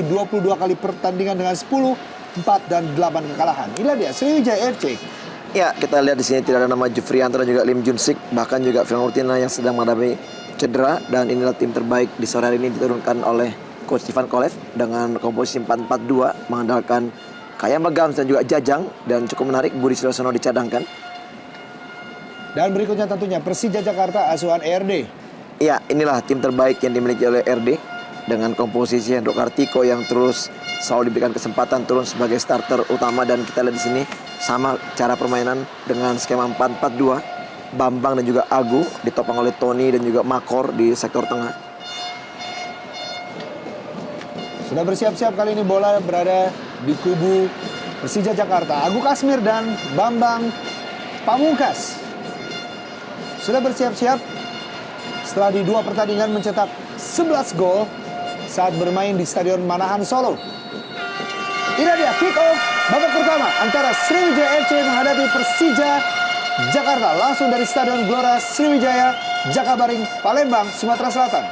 memiliki 22 kali pertandingan dengan 10, 4, dan 8 kekalahan. Inilah dia Sriwijaya FC. Ya, kita lihat di sini tidak ada nama Jufrianto dan juga Lim Junsik, bahkan juga Firman Utina yang sedang menghadapi cedera. Dan inilah tim terbaik di sore hari ini diturunkan oleh Coach Ivan Kolev dengan komposisi 4-4-2 mengandalkan Kayam Bagams dan juga Jajang, dan cukup menarik Budi Sudarsono dicadangkan. Dan berikutnya tentunya Persija Jakarta asuhan RD. Ya, inilah tim terbaik yang dimiliki oleh RD dengan komposisi Hendro Kartiko yang terus selalu diberikan kesempatan turun sebagai starter utama. Dan kita lihat di sini sama cara permainan dengan skema 4-4-2. Bambang dan juga Agu ditopang oleh Tony dan juga Makor di sektor tengah. Sudah bersiap-siap kali ini bola berada di kubu Persija Jakarta. Agu Kasmir dan Bambang Pamungkas sudah bersiap-siap setelah di 2 pertandingan mencetak 11 gol saat bermain di Stadion Manahan Solo. Ini dia kick off babak pertama antara Sriwijaya FC menghadapi Persija Jakarta langsung dari Stadion Gelora Sriwijaya, Jakabaring, Palembang, Sumatera Selatan.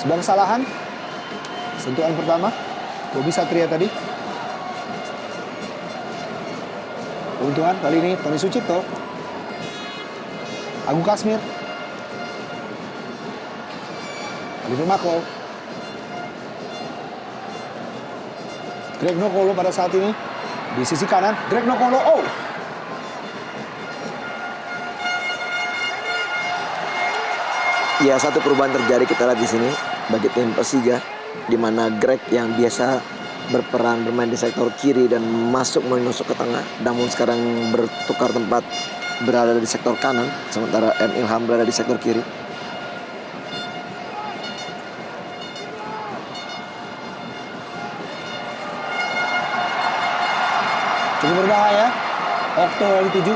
Sebuah kesalahan. Sentuhan pertama Bobi Satria tadi. Keuntungan kali ini Tony Sucipto. Agu Kasmir. Oliver Mako. Greg Nokolo pada saat ini di sisi kanan. Greg Nokolo. Oh. Ya, satu perubahan terjadi kita lihat di sini bagi tim Persija, di mana Greg yang biasa berperan bermain di sektor kiri dan menusuk ke tengah, namun sekarang bertukar tempat berada di sektor kanan, sementara M. Ilham berada di sektor kiri. Cukup berbahaya. Okto dari 7.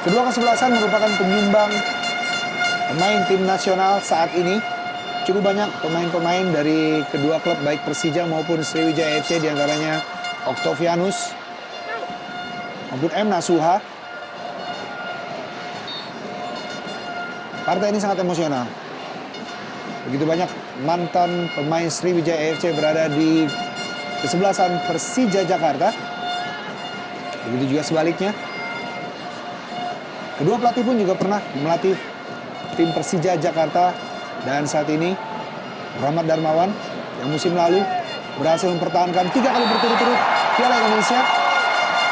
Kedua kesebelasan merupakan penyumbang pemain tim nasional saat ini. Cukup banyak pemain-pemain dari kedua klub baik Persija maupun Sriwijaya FC, diantaranya Octavianus maupun M. Nasuha. Partai ini sangat emosional. Begitu banyak mantan pemain Sriwijaya FC berada di kesebelasan Persija Jakarta. Begitu juga sebaliknya. Kedua pelatih pun juga pernah melatih tim Persija Jakarta, dan saat ini Rahmat Darmawan yang musim lalu berhasil mempertahankan 3 kali berturut-turut Piala Indonesia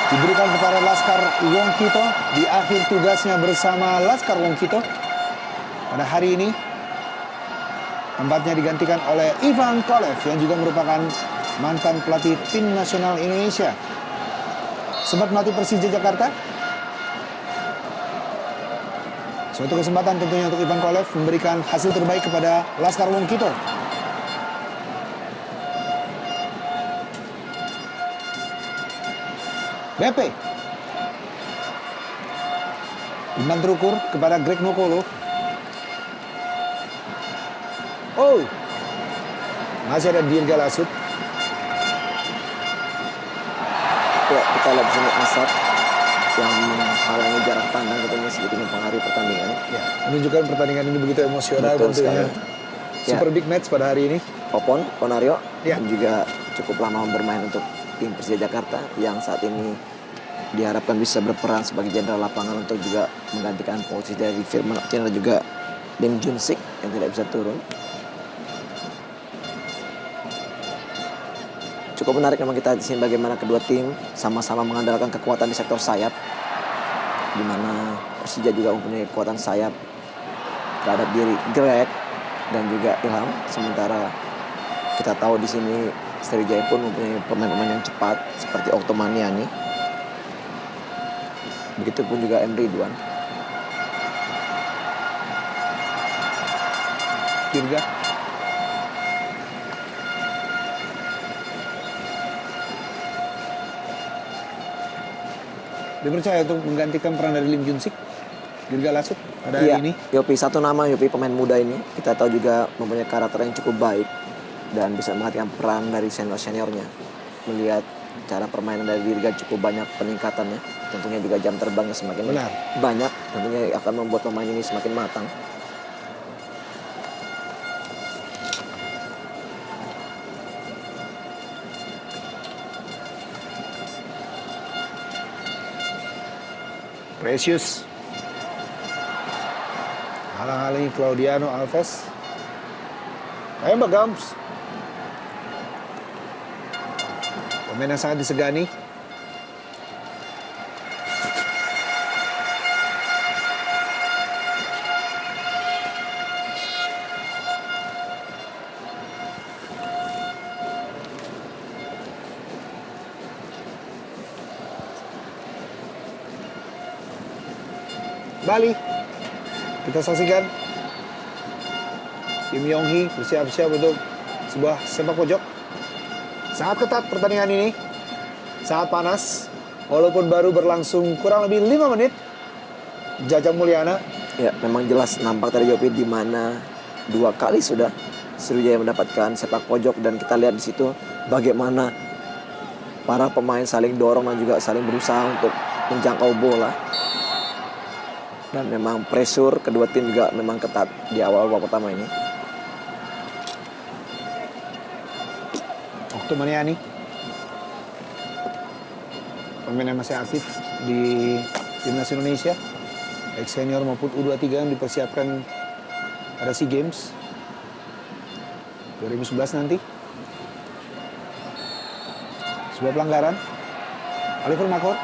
diberikan kepada Laskar Wongkito di akhir tugasnya bersama Laskar Wongkito. Pada hari ini tempatnya digantikan oleh Ivan Kolev yang juga merupakan mantan pelatih tim nasional Indonesia. Sempat melatih Persija Jakarta. Suatu kesempatan tentunya untuk Ivan Kolev memberikan hasil terbaik kepada Laskar Wongkito. BP. Umpan terukur kepada Greg Nokolo. Oh. Masih ada Dirga Lasut. Ya, kita lihat di sini Asad yang menghalangi jarak pandang, tentunya sedikit mempengaruhi pertandingan. Ya, menunjukkan pertandingan ini begitu emosional. Betul tentunya. sekali. Super big match pada hari ini. Popon, Ponario, Ya. dan juga cukup lama bermain untuk tim Persija Jakarta yang saat ini diharapkan bisa berperan sebagai jenderal lapangan untuk juga menggantikan posisi dari Firman Utina dan juga Lim Junsik yang tidak bisa turun. Cukup menarik memang kita di sini bagaimana kedua tim sama-sama mengandalkan kekuatan di sektor sayap, di mana Persija juga mempunyai kekuatan sayap terhadap diri Greg dan juga Ilham. Sementara kita tahu di sini Sriwijaya pun mempunyai pemain-pemain yang cepat seperti Oktomaniani. Begitupun juga M. Ridwan. Dirga. Dipercaya untuk menggantikan peran dari Lim Junsik, Dirga Lasut pada hari ini. Yopi, satu nama Yopi, pemain muda ini kita tahu juga mempunyai karakter yang cukup baik dan bisa menggantikan peran dari senior-seniornya. Melihat cara permainan dari Dirga cukup banyak peningkatannya. Tentunya juga jam terbangnya semakin Benar. banyak. Tentunya akan membuat pemain ini semakin matang. Precious. Halang-halangi Claudiano Alves. Kayamba Gams. Pemain yang sangat disegani. Bali. Kita saksikan Kim Yong Hee bersiap-siap untuk sebuah sepak pojok. Sangat ketat pertandingan ini. Sangat panas. Walaupun baru berlangsung kurang lebih 5 menit. Jajang Mulyana. Ya, memang jelas nampak tadi Yopi di mana 2 kali sudah Sriwijaya mendapatkan sepak pojok, dan kita lihat di situ bagaimana para pemain saling dorong dan juga saling berusaha untuk menjangkau bola. Dan memang pressure kedua tim juga memang ketat di awal babak pertama ini. Oktomaniani. Pemain yang masih aktif di Timnas Indonesia. Baik senior maupun U23 yang dipersiapkan pada SEA Games 2011 nanti. Sebuah pelanggaran. Oliver Makor.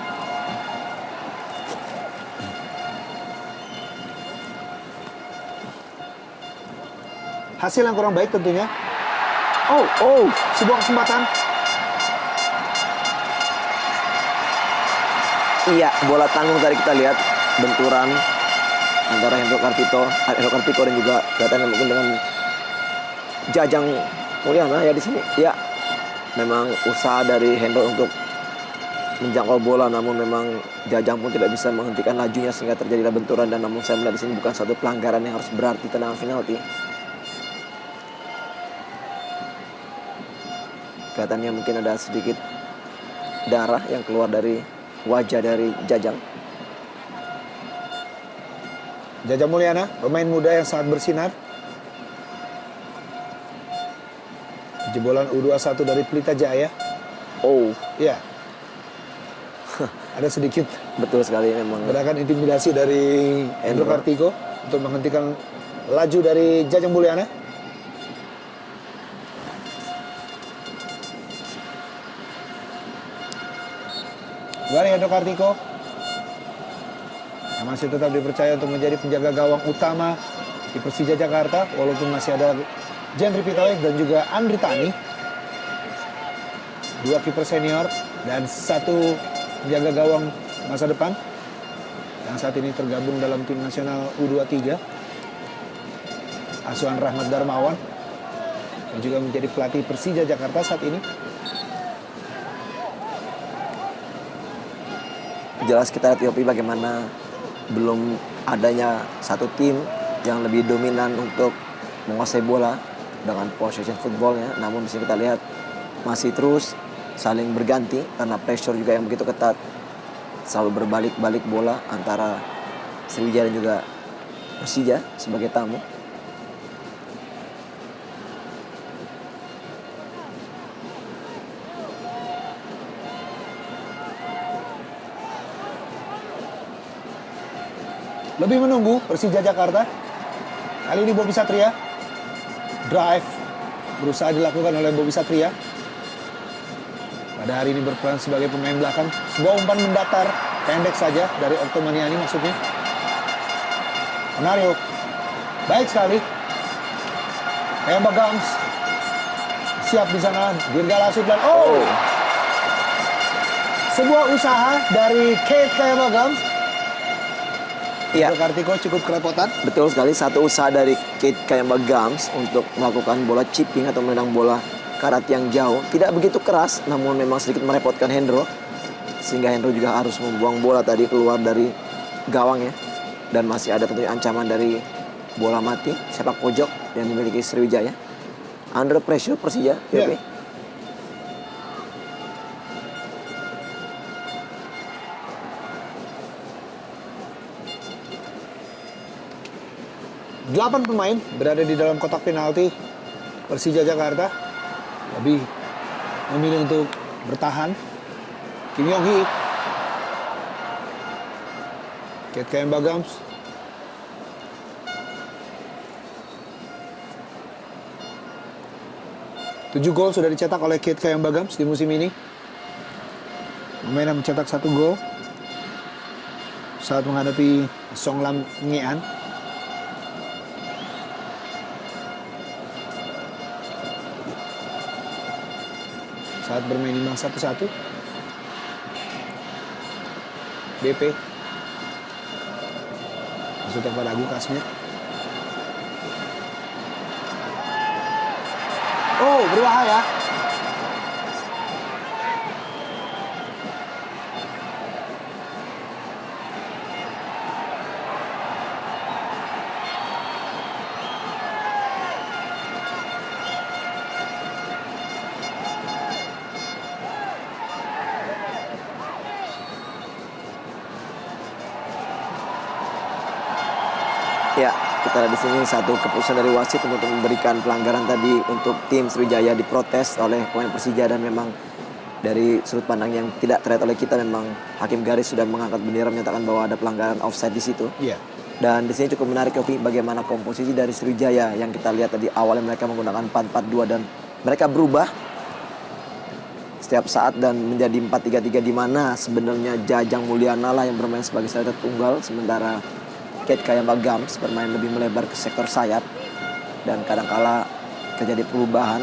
Hasil yang kurang baik tentunya. Sebuah kesempatan. Iya, bola tanggung tadi kita lihat benturan antara Hendro Kartiko dan juga kelihatan mungkin dengan Jajang Mulyana ya di sini. Ya, memang usaha dari Hendro untuk menjangkau bola, namun memang Jajang pun tidak bisa menghentikan lajunya sehingga terjadilah benturan. Dan namun saya melihat di sini bukan satu pelanggaran yang harus berarti tendangan penalti. Kelihatannya mungkin ada sedikit darah yang keluar dari wajah dari Jajang. Jajang Mulyana, pemain muda yang sangat bersinar. Jebolan U21 dari Pelita Jaya. Ya. Ada sedikit Betul sekali memang. gerakan intimidasi dari Hendro Kartiko untuk menghentikan laju dari Jajang Mulyana. Kembali Hendro Kartiko yang masih tetap dipercaya untuk menjadi penjaga gawang utama di Persija Jakarta, walaupun masih ada Jendri Pitoy dan juga Andri Tani, 2 kiper senior dan 1 penjaga gawang masa depan yang saat ini tergabung dalam tim nasional U23, asuhan Rahmat Darmawan, yang juga menjadi pelatih Persija Jakarta saat ini. Jelas kita lihat Yopi bagaimana belum adanya satu tim yang lebih dominan untuk menguasai bola dengan possession footballnya. Namun di sini kita lihat masih terus saling berganti karena pressure juga yang begitu ketat. Selalu berbalik-balik bola antara Sriwijaya dan juga Persija sebagai tamu. Lebih menunggu Persija Jakarta. Kali ini Bobby Satria. Drive berusaha dilakukan oleh Bobby Satria. Pada hari ini berperan sebagai pemain belakang. Sebuah umpan mendatar pendek saja dari Oktomaniani maksudnya. Menario. Baik sekali. Kayamba Gams. Siap di sana. Dirgala Sudlan. Sebuah usaha dari Kate Kayamba Gams. Iya. Kartiko cukup kerepotan. Betul sekali, satu usaha dari Kate Kayamba Gams untuk melakukan bola chipping atau menendang bola ke arah yang jauh. Tidak begitu keras, namun memang sedikit merepotkan Hendro. Sehingga Hendro juga harus membuang bola tadi keluar dari gawangnya. Dan masih ada tentunya ancaman dari bola mati, sepak pojok yang dimiliki Sriwijaya. Under pressure Persija, Yeah. 8 pemain berada di dalam kotak penalti Persija Jakarta. Lebih memilih untuk bertahan. Kim Yong Hee, Kate Kayam Bagams, Tujuh gol sudah dicetak oleh Kate Kayam Bagams di musim ini. Pemain yang mencetak 1 gol saat menghadapi Song Lam Ngean. Saat bermain imbang 1-1. BP maksudnya pada Agung Kasmir. Oh, berbahaya. Ya, kita lihat di sini satu keputusan dari wasit untuk memberikan pelanggaran tadi untuk tim Sriwijaya diprotes oleh pemain Persija, dan memang dari sudut pandang yang tidak terlihat oleh kita memang hakim garis sudah mengangkat bendera menyatakan bahwa ada pelanggaran offside di situ. Iya. Dan di sini cukup menarik Yofi bagaimana komposisi dari Sriwijaya yang kita lihat tadi awalnya mereka menggunakan 4-4-2 dan mereka berubah setiap saat dan menjadi 4-3-3 di mana sebenarnya Jajang Mulyana lah yang bermain sebagai striker tunggal, sementara Kate Kayam Bagams bermain lebih melebar ke sektor sayap, dan kadangkala terjadi perubahan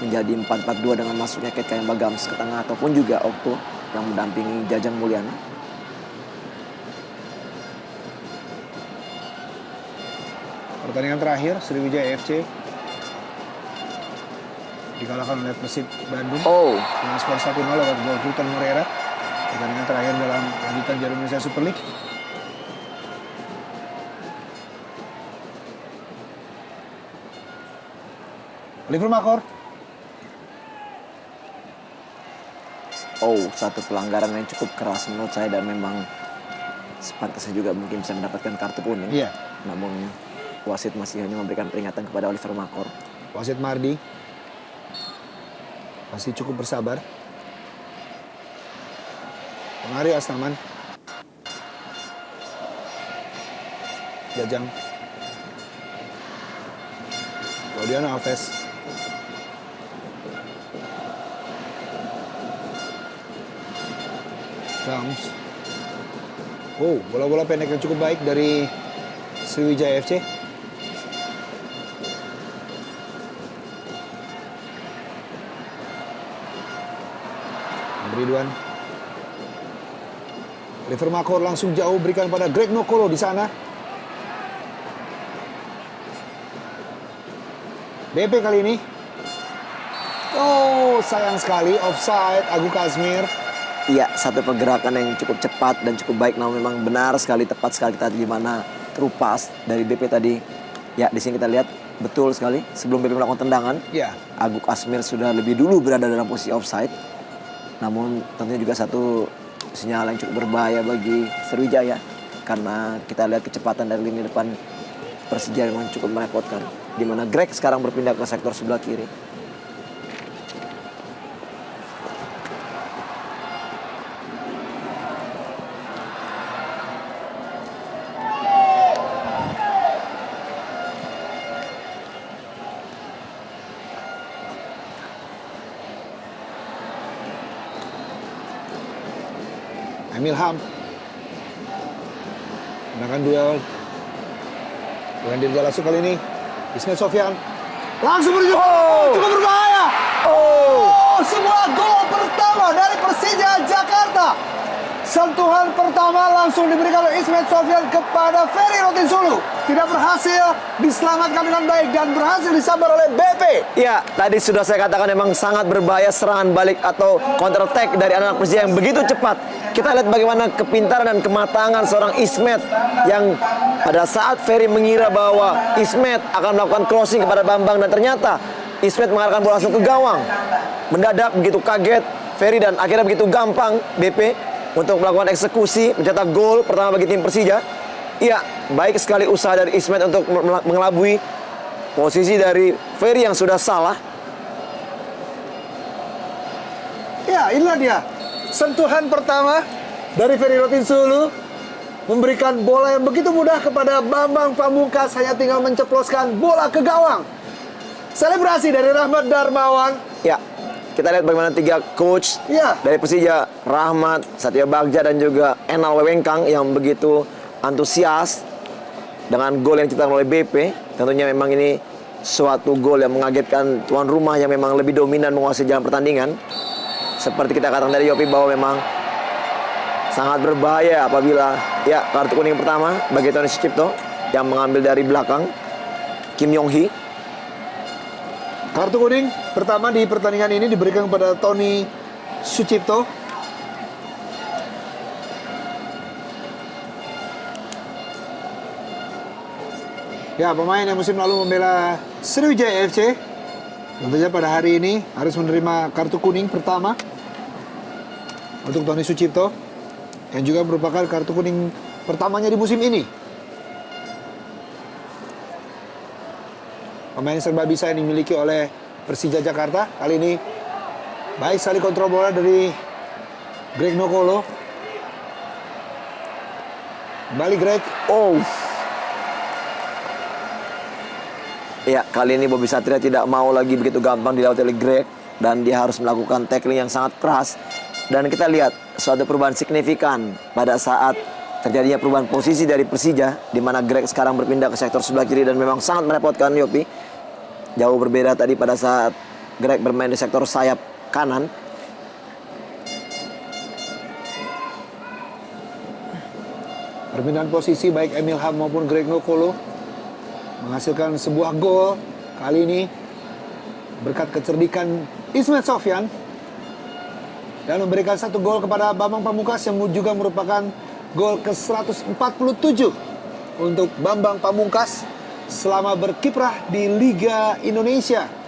menjadi 4-4-2 dengan masuknya Kate Kayam Bagams ke tengah ataupun juga Okto yang mendampingi Jajang Mulyana. Pertandingan terakhir Sriwijaya FC dikalahkan oleh Persib Bandung dengan skor 1-0 lewat gol Hilton Moreira. Pertandingan terakhir dalam lanjutan Jarum Indonesia Super League. Oliver Makor. Satu pelanggaran yang cukup keras menurut saya, dan memang sepantasnya juga mungkin bisa mendapatkan kartu kuning. Iya. Namun wasit masih hanya memberikan peringatan kepada Oliver Makor. Wasit Mardi masih cukup bersabar. Penari Astaman. Jajang. Claudiano Alves. Gams. Bola-bola pendek yang cukup baik dari Sriwijaya FC. Ridwan. Oliver Makor langsung jauh berikan pada Greg Nokolo di sana. BP kali ini. Sayang sekali offside Agung Kasmir. Iya, satu pergerakan yang cukup cepat dan cukup baik, namun memang benar sekali, tepat sekali kita gimana true pass dari BP tadi. Ya, di sini kita lihat betul sekali sebelum BP melakukan tendangan. Ya. Agung Kasmir sudah lebih dulu berada dalam posisi offside. Namun tentunya juga satu sinyal yang cukup berbahaya bagi Sriwijaya, karena kita lihat kecepatan dari lini depan Persija memang cukup merepotkan, di mana Greg sekarang berpindah ke sektor sebelah kiri. Emil Ham menangkan duel dengan Dirga Lasu kali ini. Ismail Sofyan langsung menuju cukup berbahaya. Sebuah gol pertama dari Persija Jakarta. Sentuhan pertama langsung diberikan oleh Ismail Sofyan kepada Ferry Rotinsulu. Tidak berhasil diselamatkan dengan baik dan berhasil disabar oleh BP. Ya, tadi sudah saya katakan memang sangat berbahaya serangan balik atau counter attack dari anak Persija yang begitu cepat. Kita lihat bagaimana kepintaran dan kematangan seorang Ismet yang pada saat Ferry mengira bahwa Ismet akan melakukan crossing kepada Bambang, dan ternyata Ismet mengarahkan bola langsung ke gawang. Mendadak begitu kaget Ferry, dan akhirnya begitu gampang BP untuk melakukan eksekusi mencetak gol pertama bagi tim Persija. Iya, baik sekali usaha dari Ismet untuk mengelabui posisi dari Ferry yang sudah salah. Ya, inilah dia. Sentuhan pertama dari Ferry Rotinsulu memberikan bola yang begitu mudah kepada Bambang Pamungkas, hanya tinggal menceploskan bola ke gawang. Selebrasi dari Rahmat Darmawan. Ya, kita lihat bagaimana 3 coach Ya. dari Persija, Rahmat, Satya Bagja, dan juga Enal Wewengkang yang begitu antusias dengan gol yang dicetak oleh BP. Tentunya memang ini suatu gol yang mengagetkan tuan rumah yang memang lebih dominan menguasai jalan pertandingan. Seperti kita katakan dari Yopi bahwa memang sangat berbahaya apabila ya kartu kuning pertama bagi Tony Sucipto yang mengambil dari belakang Kim Yong Hee. Kartu kuning pertama di pertandingan ini diberikan kepada Tony Sucipto. Ya, pemain yang musim lalu membela Sriwijaya FC tentunya pada hari ini harus menerima kartu kuning pertama untuk Tony Sucipto, yang juga merupakan kartu kuning pertamanya di musim ini. Pemain serba bisa yang dimiliki oleh Persija Jakarta. Kali ini baik sekali kontrol bola dari Greg Nokolo. Kembali Greg. Oh. Ya, kali ini Bobby Satria tidak mau lagi begitu gampang dilewati oleh Greg, dan dia harus melakukan tackling yang sangat keras. Dan kita lihat suatu perubahan signifikan pada saat terjadinya perubahan posisi dari Persija, di mana Greg sekarang berpindah ke sektor sebelah kiri dan memang sangat merepotkan Yopi. Jauh berbeda tadi pada saat Greg bermain di sektor sayap kanan. Perpindahan posisi baik Emil Ham maupun Greg Nokolo menghasilkan sebuah gol kali ini berkat kecerdikan Ismet Sofyan, dan memberikan 1 gol kepada Bambang Pamungkas yang juga merupakan gol ke-147 untuk Bambang Pamungkas selama berkiprah di Liga Indonesia.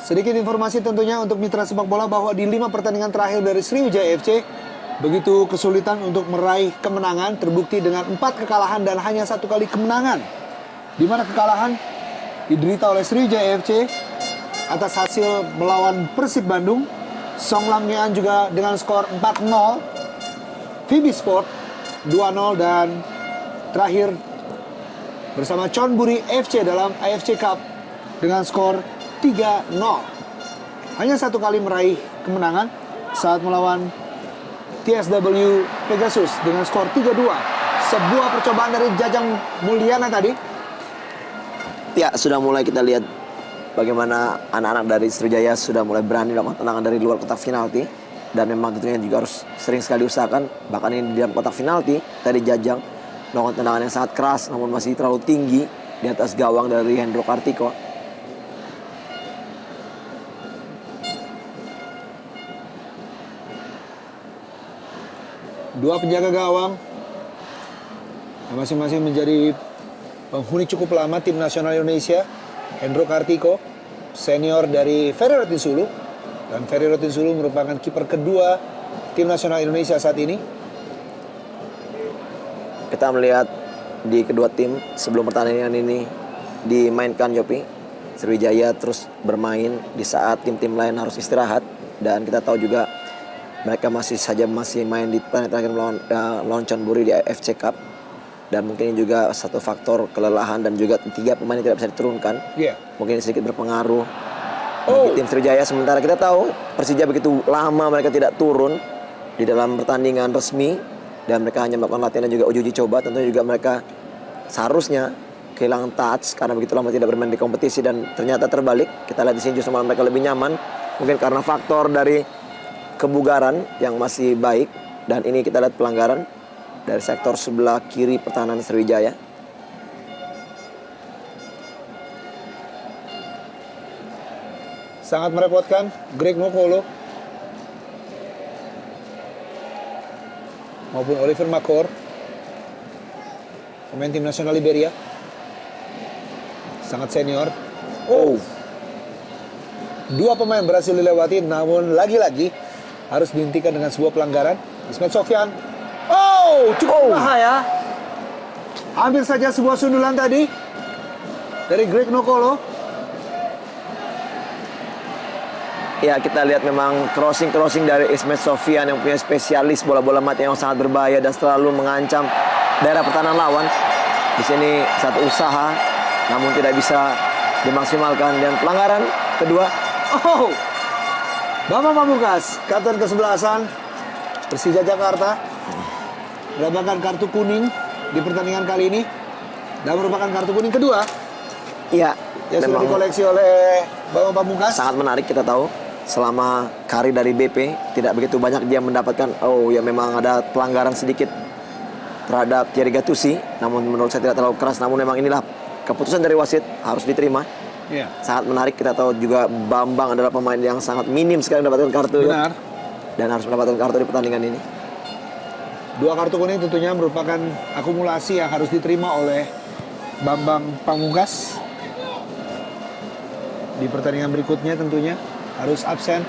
Sedikit informasi tentunya untuk mitra sepak bola bahwa di 5 pertandingan terakhir dari Sriwijaya FC begitu kesulitan untuk meraih kemenangan, terbukti dengan 4 kekalahan dan hanya 1 kali kemenangan. Di mana kekalahan diderita oleh Sriwijaya FC atas hasil melawan Persib Bandung, Song Lam Ngean juga dengan skor 4-0, VB Sport 2-0, dan terakhir bersama Chonburi FC dalam AFC Cup dengan skor 3-0. Hanya 1 kali meraih kemenangan saat melawan TSW Pegasus dengan skor 3-2. Sebuah percobaan dari Jajang Mulyana tadi. Ya, sudah mulai kita lihat bagaimana anak-anak dari Sriwijaya sudah mulai berani melakukan tendangan dari luar kotak penalti, dan memang tentunya juga harus sering sekali usahakan. Bahkan ini di dalam kotak penalti tadi Jajang melakukan tendangan yang sangat keras namun masih terlalu tinggi di atas gawang dari Hendro Kartiko. Dua penjaga gawang yang masing-masing menjadi penghuni cukup lama tim nasional Indonesia. Hendro Kartiko, senior dari Ferry Rotinsulu, dan Ferry Rotinsulu merupakan kiper kedua tim nasional Indonesia saat ini. Kita melihat di kedua tim sebelum pertandingan ini dimainkan Yopi, Sriwijaya terus bermain di saat tim-tim lain harus istirahat, dan kita tahu juga mereka masih main di pertandingan melawan Chonburi di AFC Cup, dan mungkin ini juga satu faktor kelelahan dan juga 3 pemain yang tidak bisa diturunkan. Mungkin sedikit berpengaruh bagi tim Sriwijaya. Sementara kita tahu Persija begitu lama mereka tidak turun di dalam pertandingan resmi, dan mereka hanya melakukan latihan dan juga uji coba. Tentunya juga mereka seharusnya kehilangan touch karena begitu lama tidak bermain di kompetisi, dan ternyata terbalik. Kita lihat di sini justru malah mereka lebih nyaman, mungkin karena faktor dari kebugaran yang masih baik. Dan ini kita lihat pelanggaran dari sektor sebelah kiri pertahanan Sriwijaya. Sangat merepotkan Greg Nokolo maupun Oliver Makor, pemain tim nasional Liberia. sangat senior. Oh, dua pemain berhasil dilewati, namun lagi-lagi harus dihentikan dengan sebuah pelanggaran. Ismet Sofyan. Oh, cukup bahaya. Hampir saja sebuah sundulan tadi dari Greg Nokolo. Ya, kita lihat memang crossing dari Ismet Sofyan yang punya spesialis bola-bola mati yang sangat berbahaya dan selalu mengancam daerah pertahanan lawan. Di sini satu usaha, namun tidak bisa dimaksimalkan, dan pelanggaran kedua. Oh, Bambang Pamungkas, kapten kesebelasan Persija Jakarta, mendapatkan kartu kuning di pertandingan kali ini, dan merupakan kartu kuning kedua Iya, yang sudah memang dikoleksi oleh Bambang Pamungkas. sangat menarik. Kita tahu selama karir dari BP tidak begitu banyak dia mendapatkan, oh ya memang ada pelanggaran sedikit terhadap Thierry Gattuso, namun menurut saya tidak terlalu keras. Namun memang inilah keputusan dari wasit, harus diterima. Iya. Sangat menarik. Kita tahu juga Bambang adalah pemain yang sangat minim sekali mendapatkan kartu. Benar. Dan harus mendapatkan kartu di pertandingan ini. Dua kartu kuning tentunya merupakan akumulasi yang harus diterima oleh Bambang Pamungkas. Di pertandingan berikutnya tentunya harus absen.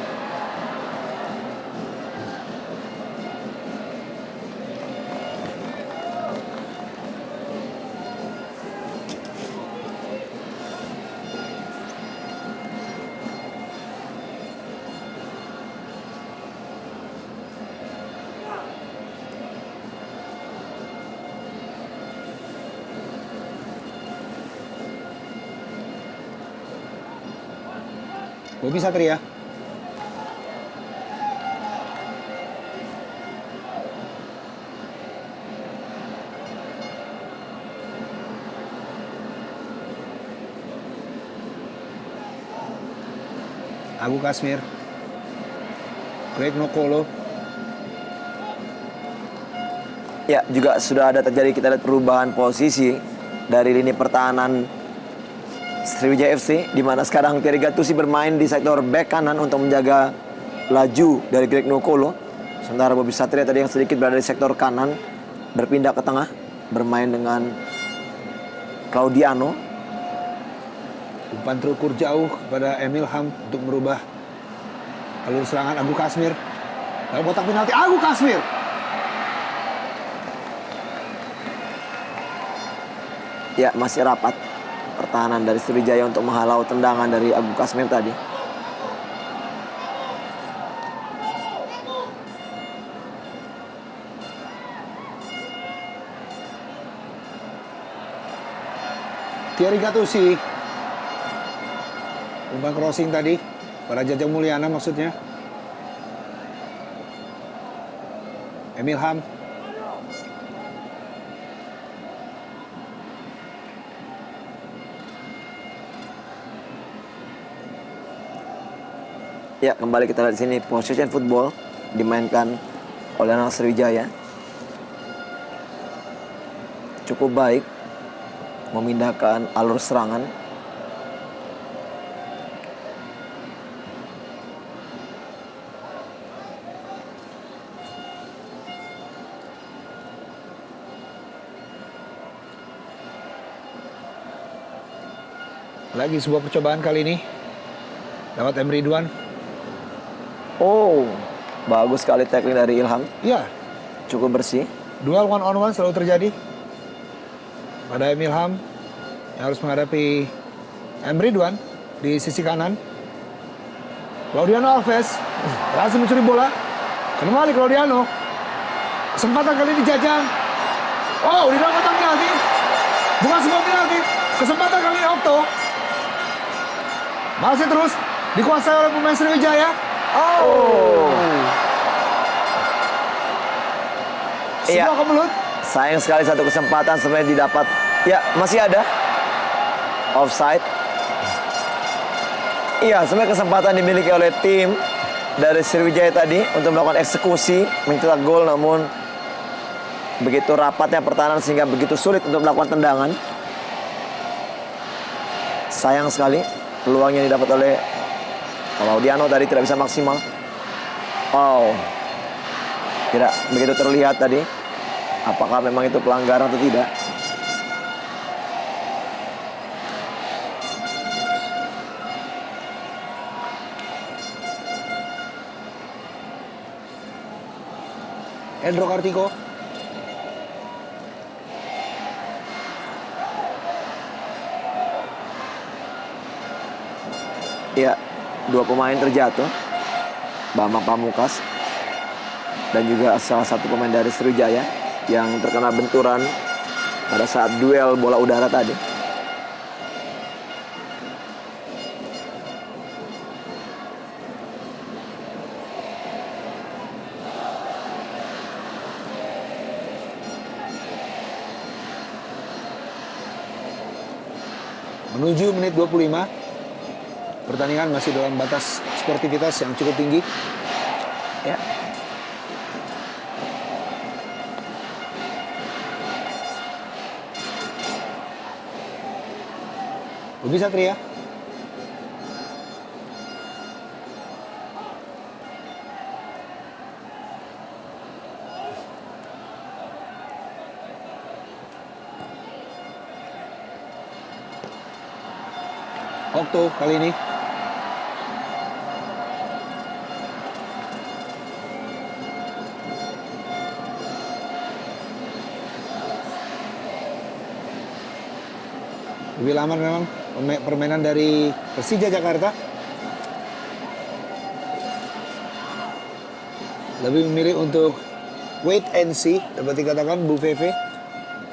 Bobi Satria. Agu Kasmir. Greg Nokolo. Ya, juga sudah ada terjadi, kita lihat perubahan posisi dari lini pertahanan Sriwijaya FC, di mana sekarang Thierry Gattuso bermain di sektor back kanan untuk menjaga laju dari Greg Nokolo. Sementara Bobi Satria tadi yang sedikit berada di sektor kanan berpindah ke tengah, bermain dengan Claudiano. Umpan terukur jauh kepada Emil Ham untuk merubah alur serangan Agu Kasmir. Dalam kotak penalti Agu Kasmir. Ya, masih rapat pertahanan dari Sriwijaya untuk menghalau tendangan dari Agu Kasmir tadi. Thierry Gattuso. Umpan crossing tadi pada Jajang Mulyana maksudnya. Emil Ham. Ya, kembali kita lihat di sini possession football dimainkan oleh anak Sriwijaya. Cukup baik memindahkan alur serangan. Lagi sebuah percobaan kali ini lewat M. Ridwan. Oh, bagus sekali tackling dari Ilham. Ya, Cukup bersih. duel one on one selalu terjadi pada Emil Ham yang harus menghadapi M. Ridwan di sisi kanan. Claudiano Alves berhasil mencuri bola. Kembali Claudiano. Kesempatan kali ini Jajang. Oh, di dalam kotak penalti. Bukan sebuah penalti. Kesempatan kali ini Okto. Masih terus dikuasai oleh pemain Sriwijaya. Oh. Iya. Sebuah kemelut. Sayang sekali satu kesempatan sebenarnya didapat. Ya, masih ada. Offside. Iya, sebenarnya kesempatan dimiliki oleh tim dari Sriwijaya tadi untuk melakukan eksekusi, mencetak gol, namun begitu rapatnya pertahanan sehingga begitu sulit untuk melakukan tendangan. Sayang sekali peluang yang didapat oleh Claudiano tadi tidak bisa maksimal. Oh, tidak begitu terlihat tadi apakah memang itu pelanggaran atau tidak. Hendro Kartiko. Ya, dua pemain terjatuh, Bambang Pamungkas dan juga salah satu pemain dari Sriwijaya yang terkena benturan pada saat duel bola udara tadi. Menuju menit 25, pertandingan masih dalam batas sportivitas yang cukup tinggi. Ya. Budi Satria. Okto kali ini. Lebih lama memang permainan dari Persija Jakarta. Lebih memilih untuk wait and see, dapat dikatakan Bu Feve.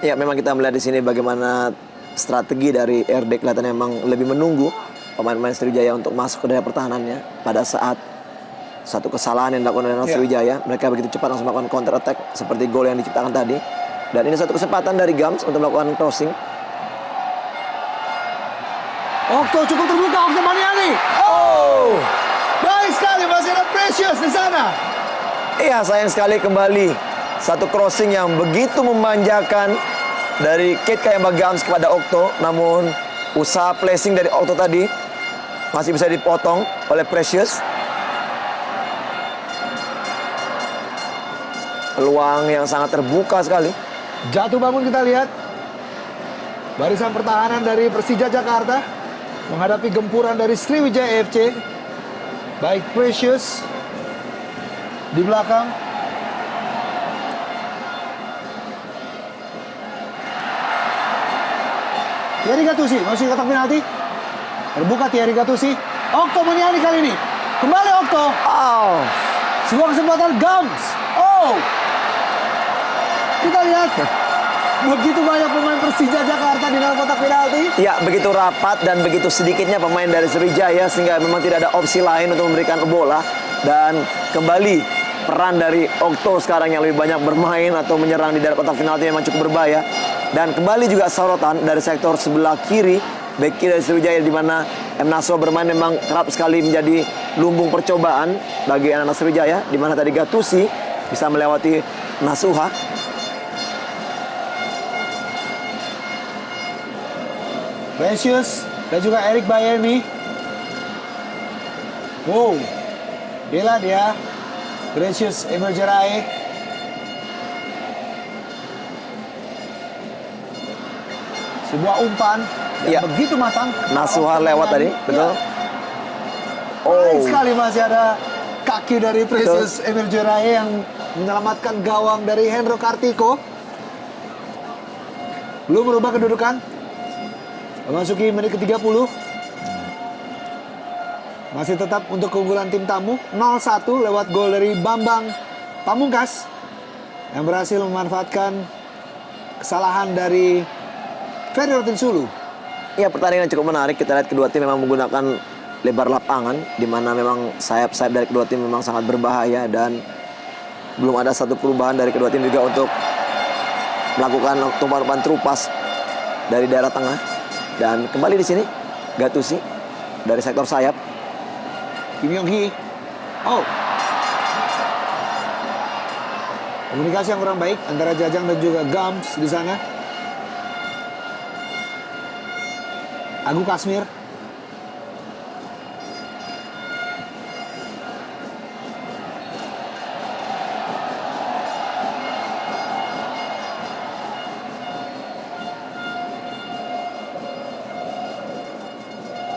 Ya, memang kita melihat di sini bagaimana strategi dari RD kelihatannya memang lebih menunggu pemain-pemain Sriwijaya untuk masuk ke daerah pertahanannya. Pada saat satu kesalahan yang dilakukan oleh Sriwijaya, mereka begitu cepat langsung melakukan counter attack seperti gol yang diciptakan tadi. Dan ini satu kesempatan dari Gams untuk melakukan crossing. Okto cukup terbuka, Okto Maniani. Oh, baik sekali, masih ada Precious di sana. Iya, sayang sekali kembali satu crossing yang begitu memanjakan dari Kate Kayamba Gams kepada Okto. Namun usaha placing dari Okto tadi masih bisa dipotong oleh Precious. Peluang yang sangat terbuka sekali. Jatuh bangun kita lihat. Barisan pertahanan dari Persija Jakarta menghadapi gempuran dari Sriwijaya FC. Baik Precious di belakang. Thierry Gattuso masih kotak penalti. Terbuka Thierry Gattuso. Okto Maniani kali ini. Kembali Okto. Oh, Sebuah kesempatan Gams. Oh. Kita lihat. Begitu banyak pemain Persija Jakarta di dalam kotak penalti. ya, begitu rapat dan begitu sedikitnya pemain dari Sriwijaya sehingga memang tidak ada opsi lain untuk memberikan bola. Dan kembali peran dari Okto sekarang yang lebih banyak bermain atau menyerang di daerah kotak penalti memang cukup berbahaya. Dan kembali juga sorotan dari sektor sebelah kiri, bek kiri dari Sriwijaya, di mana M. Naswa bermain memang kerap sekali menjadi lumbung percobaan bagi anak-anak Sriwijaya, di mana tadi Gattuso bisa melewati Nasuha. Precious dan juga Eric Bayemi. Wow. Bela dia. Precious Emergerai. Sebuah umpan yang Ya. begitu matang. Nasuha lewat tadi, betul. Baik sekali, masih ada kaki dari Precious Emergerai yang menyelamatkan gawang dari Hendro Kartiko. Belum merubah kedudukan. Memasuki menit ke-30. Masih tetap untuk keunggulan tim tamu 0-1 lewat gol dari Bambang Pamungkas yang berhasil memanfaatkan kesalahan dari Ferry Rotinsulu. Ya, pertandingan cukup menarik. Kita lihat kedua tim memang menggunakan lebar lapangan, di mana memang sayap-sayap dari kedua tim memang sangat berbahaya, dan belum ada satu perubahan dari kedua tim juga untuk melakukan umpan-umpan terupas dari daerah tengah. Dan kembali di sini Gattuso dari sektor sayap. Kim Yong Hee. Oh. Komunikasi yang kurang baik antara Jajang dan juga Gams di sana. Agu Kasmir.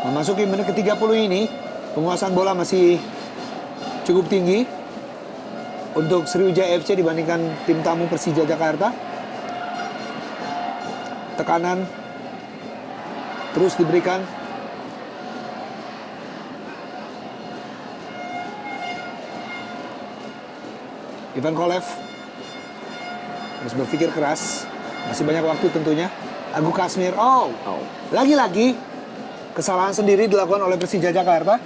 Memasuki menit ke-30 ini, penguasaan bola masih cukup tinggi. untuk Sriwijaya FC dibandingkan tim tamu Persija Jakarta. Tekanan terus diberikan. Ivan Kolev harus berpikir keras. Masih banyak waktu tentunya. Agu Kasmir. Lagi-lagi kesalahan sendiri dilakukan oleh Persija Jakarta.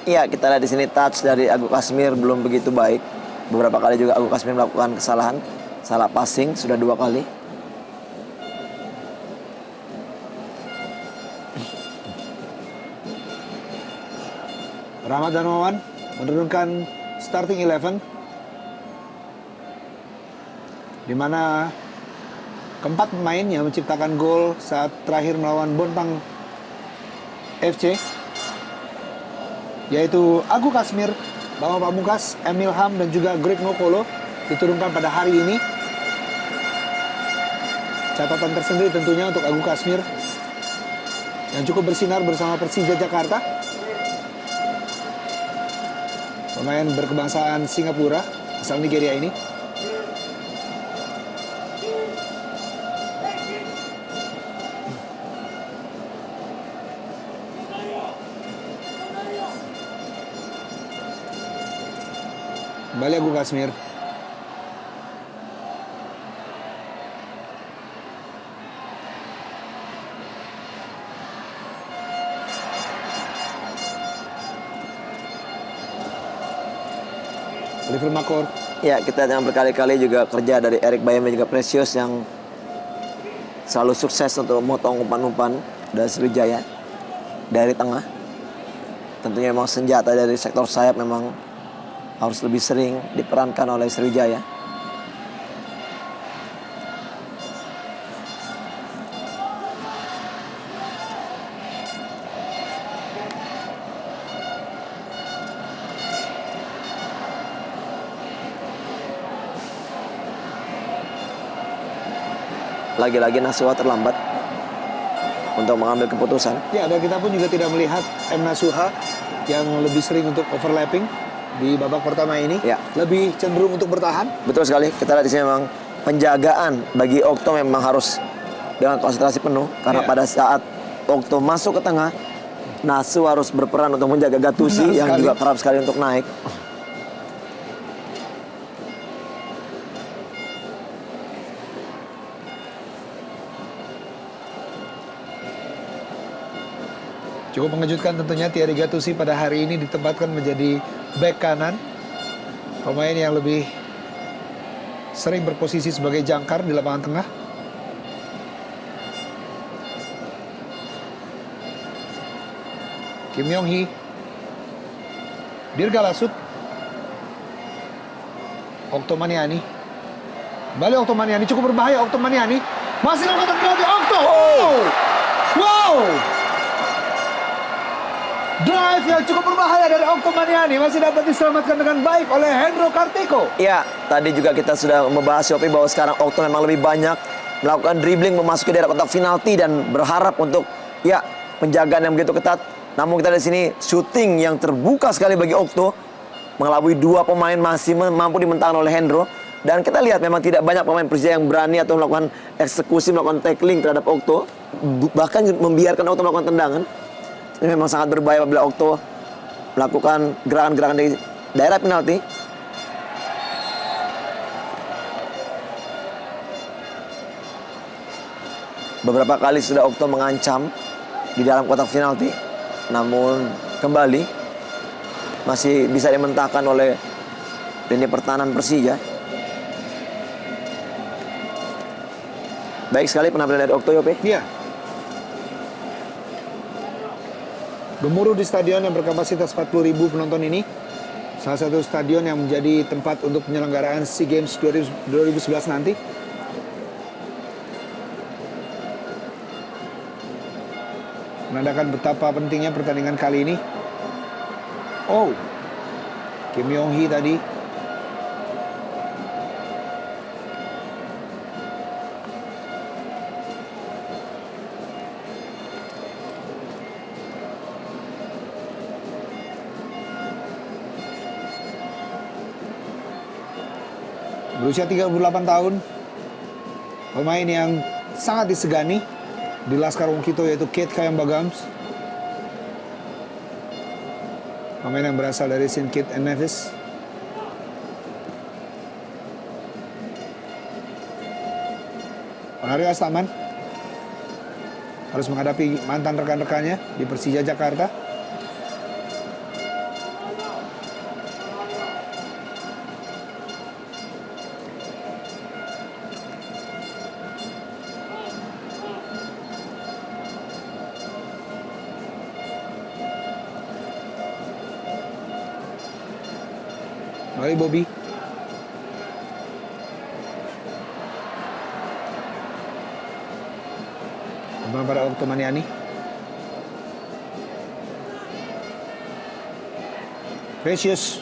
Iya, kita lihat di sini touch dari Agu Kasmir belum begitu baik. Beberapa kali juga Agu Kasmir melakukan kesalahan, salah passing sudah 2 kali. Rahmat Darmawan menurunkan starting 11, di mana keempat pemain yang menciptakan gol saat terakhir melawan Bontang FC, yaitu Agu Kasmir, Bambang Pamungkas, Emil Ham, dan juga Greg Nokolo diturunkan pada hari ini. Catatan tersendiri tentunya untuk Agu Kasmir yang cukup bersinar bersama Persija Jakarta. Pemain berkebangsaan Singapura asal Nigeria ini. Kembali Agu Kasmir. Oliver Makor. Ya, kita yang berkali-kali juga kerja dari Erik Bayam dan juga Precious yang selalu sukses untuk memotong umpan-umpan dari Sriwijaya dari tengah. Tentunya memang senjata dari sektor sayap memang harus lebih sering diperankan oleh Sriwijaya. Lagi-lagi Nasuha terlambat untuk mengambil keputusan. Ya, dan kita pun juga tidak melihat M. Nasuha yang lebih sering untuk overlapping di babak pertama ini. Ya. Lebih cenderung untuk bertahan. Betul sekali. Kita lihat di sini memang penjagaan bagi Okto memang harus dengan konsentrasi penuh karena Ya. pada saat Okto masuk ke tengah, Nasu harus berperan untuk menjaga Gattuso Benar yang sekali. juga kerap sekali untuk naik. Cukup mengejutkan tentunya Thierry Gattuso pada hari ini ditempatkan menjadi bek kanan. Pemain yang lebih sering berposisi sebagai jangkar di lapangan tengah. Kim Yong Hee, Dirga Lasut, Okto Maniani. Kembali Okto Maniani, cukup berbahaya Okto Maniani. Masih dalam kotak penalti Okto. Wow! Drive yang cukup berbahaya dari Okto Maniani masih dapat diselamatkan dengan baik oleh Hendro Kartiko. Ya, tadi juga kita sudah membahas Yopi bahwa sekarang Okto memang lebih banyak melakukan dribbling memasuki daerah kotak penalti dan berharap untuk ya penjagaan yang begitu ketat. Namun kita di sini shooting yang terbuka sekali bagi Okto, mengelabui 2 pemain masih mampu dimentangkan oleh Hendro. Dan kita lihat memang tidak banyak pemain Persija yang berani atau melakukan eksekusi, melakukan tackling terhadap Okto, bahkan membiarkan Okto melakukan tendangan. Ini memang sangat berbahaya apabila Okto melakukan gerakan-gerakan di daerah penalti. Beberapa kali sudah Okto mengancam di dalam kotak penalti, namun kembali masih bisa dimentahkan oleh lini pertahanan Persija. Baik sekali penampilan dari Okto, Yopi. Iya. Gemuruh di stadion yang berkapasitas 40.000 penonton ini. Salah satu stadion yang menjadi tempat untuk penyelenggaraan SEA Games 2011 nanti. Menandakan betapa pentingnya pertandingan kali ini. Kim Yong Hee tadi. berusia 38 tahun. Pemain yang sangat disegani di Laskar Wong Kito, yaitu Kate Kayambagams. Pemain yang berasal dari St. Kitts and Nevis. Honorio Astaman harus menghadapi mantan rekan-rekannya di Persija Jakarta. Mari Bobby. Kembali pada Okto Maniani. Precious.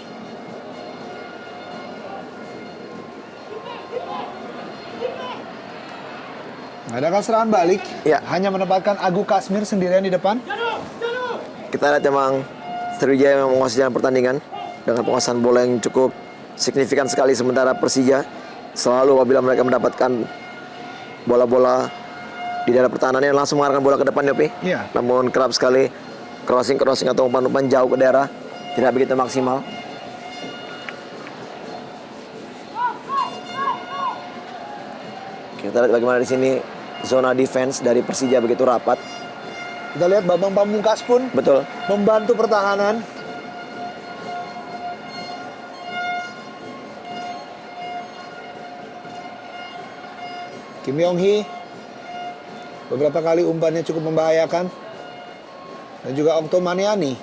Adakah serangan balik? Ya. Hanya menempatkan Agu Kasmir sendirian di depan. Kita lihat memang Sriwijaya yang menguasai jalan pertandingan dengan penguasaan bola yang cukup signifikan sekali, sementara Persija selalu apabila mereka mendapatkan bola-bola di daerah pertahanannya langsung mengarahkan bola ke depan, Yopi. Iya. Namun kerap sekali crossing atau umpan-umpan jauh ke daerah tidak begitu maksimal. Kita lihat bagaimana di sini zona defense dari Persija begitu rapat. Kita lihat Bambang Pamungkas pun Betul. membantu pertahanan. Kim Yong Hee beberapa kali umpannya cukup membahayakan, dan juga Okto Maniani.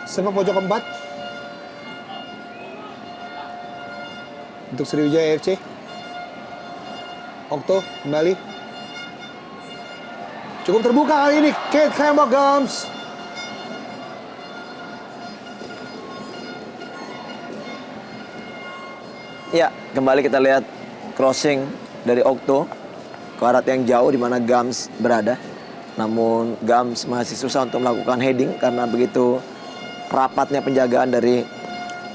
Sepak pojok keempat untuk Sriwijaya FC. Okto kembali, cukup terbuka kali ini. Kate Kayambagams. Ya, kembali kita lihat crossing dari Okto ke arah yang jauh di mana Gams berada. Namun Gams masih susah untuk melakukan heading karena begitu rapatnya penjagaan dari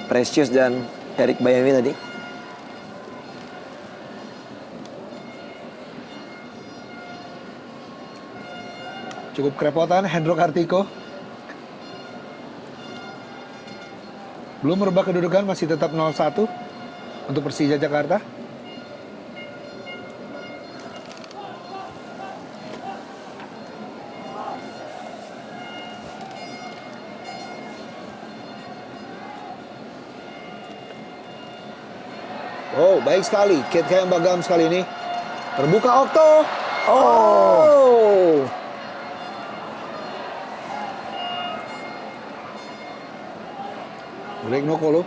Precious dan Eric Bayami tadi. Cukup kerepotan Hendro Kartiko. Belum merubah kedudukan, masih tetap 0-1 untuk Persija Jakarta. Oh, baik sekali. Kate Kayambagams kali ini. Terbuka Okto. Oh. Greg Nokolo.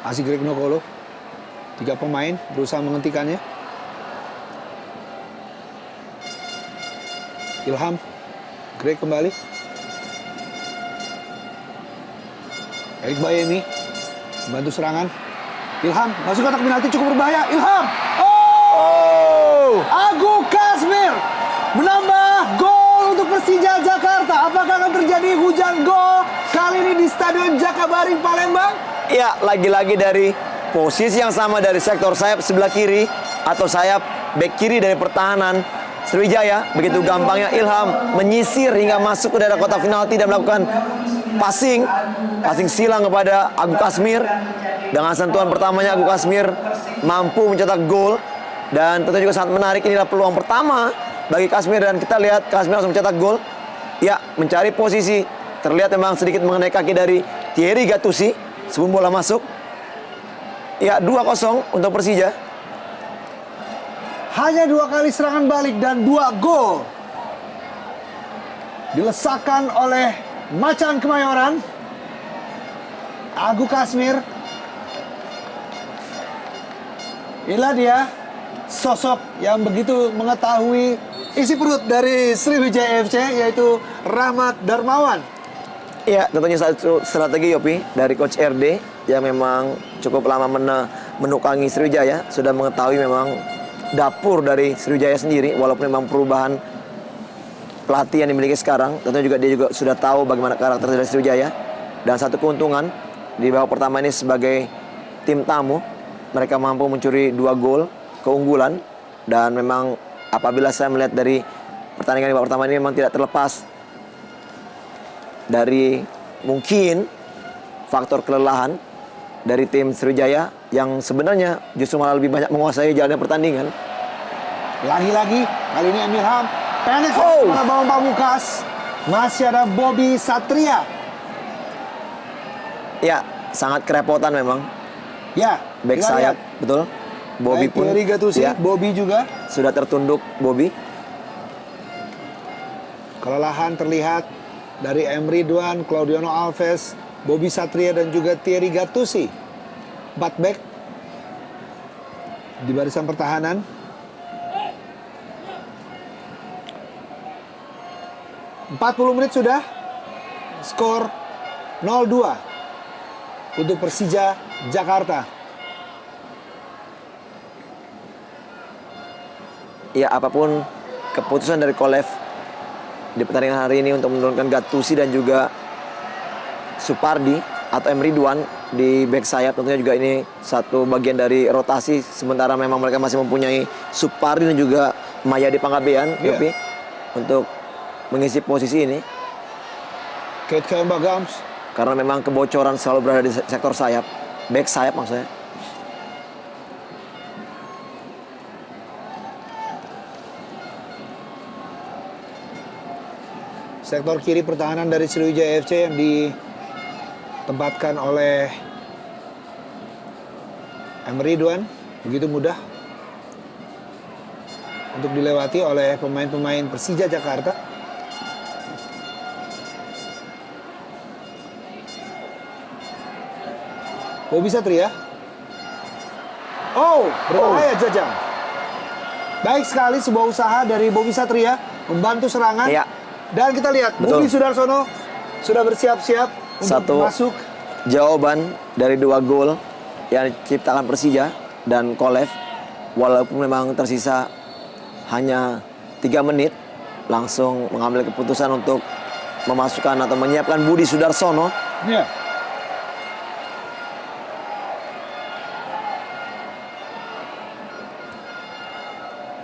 Asik Greg Nokolo. 3 pemain berusaha menghentikannya. Ilham. Greg kembali. Eric Bayemi membantu serangan. Ilham masuk kotak penalti, cukup berbahaya. Ilham. Oh! Agu Kasmir menambah gol untuk Persija Jakarta. Apakah akan terjadi hujan gol kali ini di Stadion Jakabaring Palembang? Ya, lagi-lagi dari posisi yang sama dari sektor sayap sebelah kiri atau sayap bek kiri dari pertahanan Sriwijaya. Begitu gampangnya Ilham menyisir hingga masuk ke daerah kotak penalti dan melakukan passing silang kepada Agu Kasmir. Dengan sentuhan pertamanya Agu Kasmir mampu mencetak gol, dan tentu juga sangat menarik. Inilah peluang pertama bagi Kasmir dan kita lihat Kasmir langsung mencetak gol. Ya, mencari posisi. Terlihat memang sedikit mengenai kaki dari Thierry Gattuso sebelum bola masuk. Ya, 2-0 untuk Persija. Hanya 2 kali serangan balik dan 2 gol dilesakkan oleh Macan Kemayoran. Agu Kasmir. Inilah dia sosok yang begitu mengetahui isi perut dari Sriwijaya FC, yaitu Rahmat Darmawan. Ya, tentunya satu strategi, Yopi, dari Coach RD yang memang cukup lama menukangi Sriwijaya, sudah mengetahui memang dapur dari Sriwijaya sendiri. Walaupun memang perubahan pelatih yang dimiliki sekarang, tentunya juga dia juga sudah tahu bagaimana karakter dari Sriwijaya. Dan satu keuntungan di babak pertama ini sebagai tim tamu, mereka mampu mencuri 2 gol keunggulan. Dan memang apabila saya melihat dari pertandingan di babak pertama ini memang tidak terlepas dari mungkin faktor kelelahan dari tim Sriwijaya yang sebenarnya justru malah lebih banyak menguasai jalannya pertandingan. Lagi-lagi kali ini Emil Ham pendek pada Bambang Pamungkas. Masih ada Bobby Satria. Ya, sangat kerepotan memang. Ya, Back kita sayap, lihat. betul. Bobby Baik pun Thierry Gattuso, ya, Bobby juga. sudah tertunduk Bobby. Kelelahan terlihat dari Emre Duan, Claudiono Alves, Bobby Satria dan juga Thierry Gattuso. 4 back di barisan pertahanan. ...40 menit sudah. Skor 0-2 untuk Persija Jakarta. Ya, apapun keputusan dari Kolev di pertandingan hari ini untuk menurunkan Gattuso dan juga Supardi atau Emre Duan di back sayap, tentunya juga ini satu bagian dari rotasi, sementara memang mereka masih mempunyai Supardi dan juga Mayadi Panggabean, Yopi, untuk mengisi posisi ini. Kate Kayamba Gams. Karena memang kebocoran selalu berada di sektor sayap, back sayap maksudnya. Sektor kiri pertahanan dari Sriwijaya FC yang ditempatkan oleh Emre Duan. Begitu mudah untuk dilewati oleh pemain-pemain Persija Jakarta. Bobby Satria. Berbahaya Jajang. Baik sekali sebuah usaha dari Bobby Satria membantu serangan. Iya. Dan kita lihat Betul. Budi Sudarsono sudah bersiap-siap untuk Satu masuk. jawaban dari 2 gol yang diciptakan Persija dan Kolev, walaupun memang tersisa hanya 3 menit, langsung mengambil keputusan untuk memasukkan atau menyiapkan Budi Sudarsono. Ya.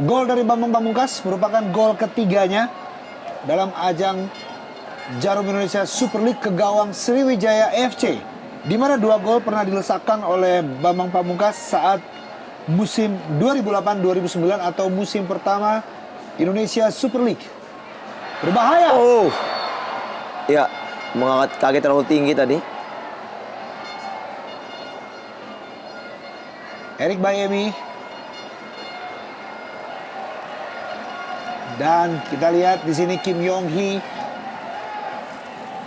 Gol dari Bambang Pamungkas merupakan gol ketiganya dalam ajang Jarum Indonesia Super League ke gawang Sriwijaya FC, di mana 2 gol pernah dilesakkan oleh Bambang Pamungkas saat musim 2008-2009 atau musim pertama Indonesia Super League. Berbahaya. Ya, mengangkat kaki terlalu tinggi tadi. Erik Bayemi. Dan kita lihat di sini Kim Yong Hee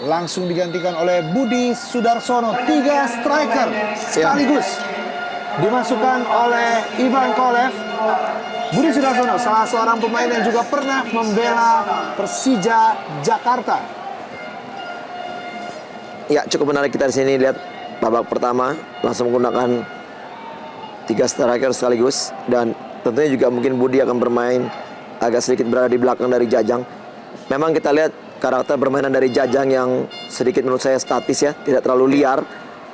langsung digantikan oleh Budi Sudarsono. 3 striker sekaligus dimasukkan oleh Ivan Kolev. Budi Sudarsono salah seorang pemain yang juga pernah membela Persija Jakarta. Ya, cukup menarik kita di sini lihat babak pertama langsung menggunakan 3 striker sekaligus, dan tentunya juga mungkin Budi akan bermain agak sedikit berada di belakang dari Jajang. Memang kita lihat karakter permainan dari Jajang yang sedikit menurut saya statis ya, tidak terlalu liar,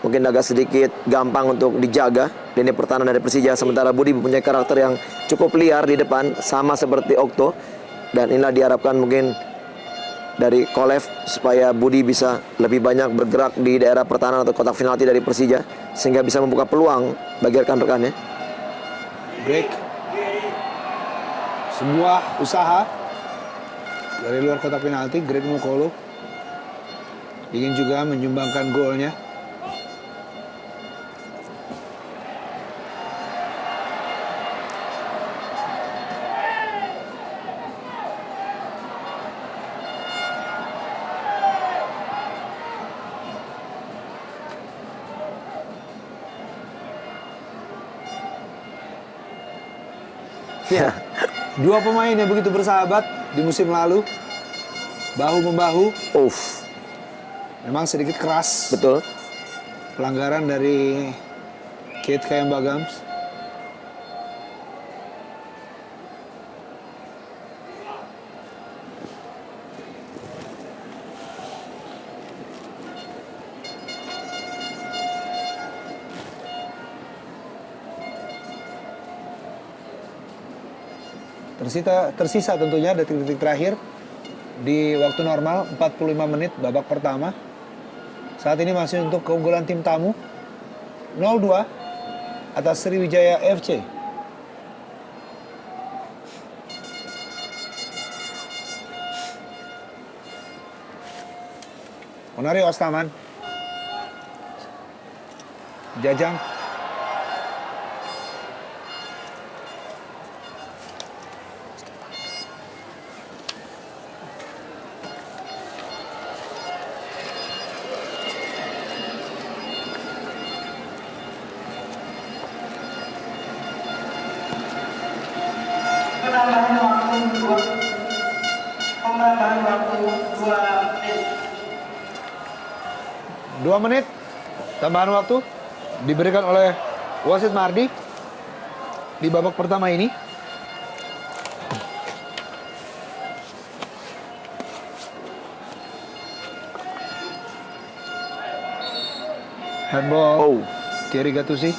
mungkin agak sedikit gampang untuk dijaga lini pertahanan dari Persija. Sementara Budi mempunyai karakter yang cukup liar di depan, sama seperti Okto. Dan inilah diharapkan mungkin dari Kolev supaya Budi bisa lebih banyak bergerak di daerah pertahanan atau kotak penalti dari Persija, sehingga bisa membuka peluang bagi rekan-rekannya. Break. Sebuah usaha dari luar kotak penalti. Greg Mukolo ingin juga menyumbangkan golnya. Ya, 2 pemain yang begitu bersahabat di musim lalu, bahu-membahu. Memang sedikit keras. Betul. Pelanggaran dari Kate Kayamba Gams. Tersisa tentunya detik-detik terakhir di waktu normal 45 menit babak pertama. Saat ini masih untuk keunggulan tim tamu 0-2 atas Sriwijaya FC. Onario Ostaman. Jajang. Penambahan waktu 2 menit. 2 menit tambahan waktu diberikan oleh wasit Mardi di babak pertama ini. Handball. Oh, Thierry Gattuso.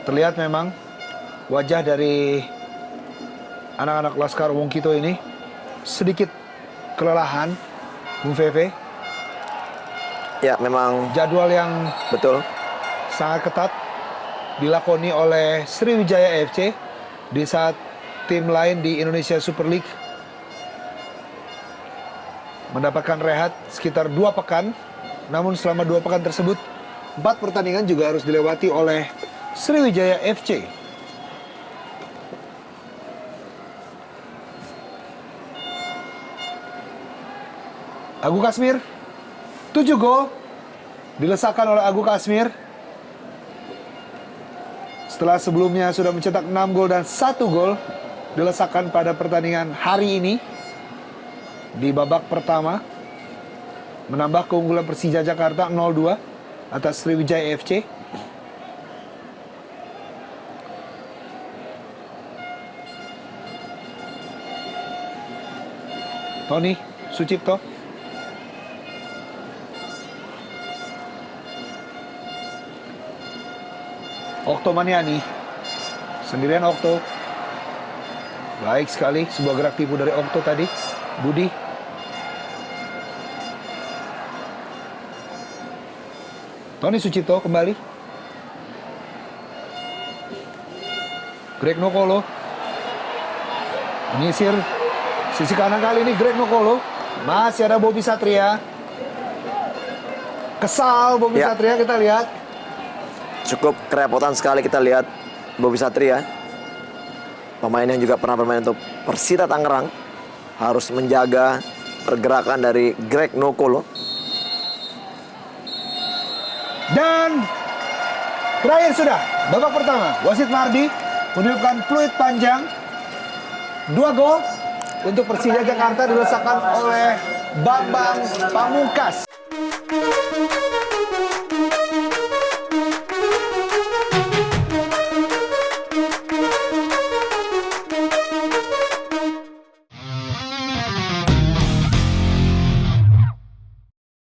Terlihat memang wajah dari anak-anak Laskar Wong Kito ini sedikit kelelahan, Bung Feve. ya memang Jadwal yang betul. sangat ketat dilakoni oleh Sriwijaya FC di saat tim lain di Indonesia Super League mendapatkan rehat sekitar 2 pekan. Namun selama 2 pekan tersebut 4 pertandingan juga harus dilewati oleh Sriwijaya FC. Agu Kasmir 7 gol dilesakan oleh Agu Kasmir setelah sebelumnya sudah mencetak 6 gol dan 1 gol dilesakan pada pertandingan hari ini di babak pertama, menambah keunggulan Persija Jakarta 0-2 atas Sriwijaya FC. Tony Sucipto. Okto Maniani. Sendirian Okto. Baik sekali sebuah gerak tipu dari Okto tadi. Budi. Tony Sucipto kembali. Greg Nokolo. Menyisir sisi kanan kali ini Greg Nokolo. Masih ada Bobby Satria. Kesal Bobby Ya. Satria, kita lihat. Cukup kerepotan sekali kita lihat Bobby Satria. Pemain yang juga pernah bermain untuk Persita Tangerang harus menjaga pergerakan dari Greg Nokolo. Dan terakhir sudah babak pertama. Wasit Mardi meniupkan peluit panjang. 2 gol untuk Persija Jakarta dilesakan oleh Bambang Pamungkas.